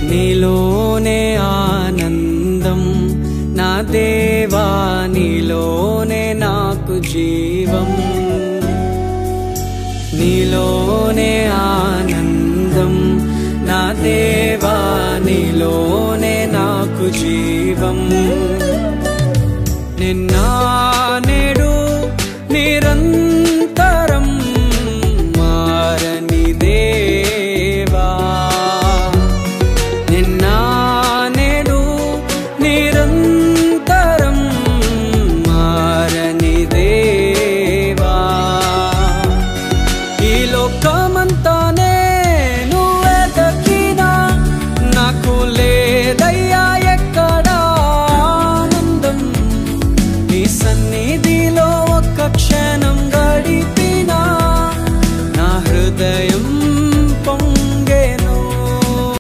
నీలోనే ఆనందం నా దేవా, నీలోనే నాకు జీవం. నీలోనే ఆనందం నా దేవా, నీలోనే నాకు జీవం. నిన్న నేడు నిరంతరం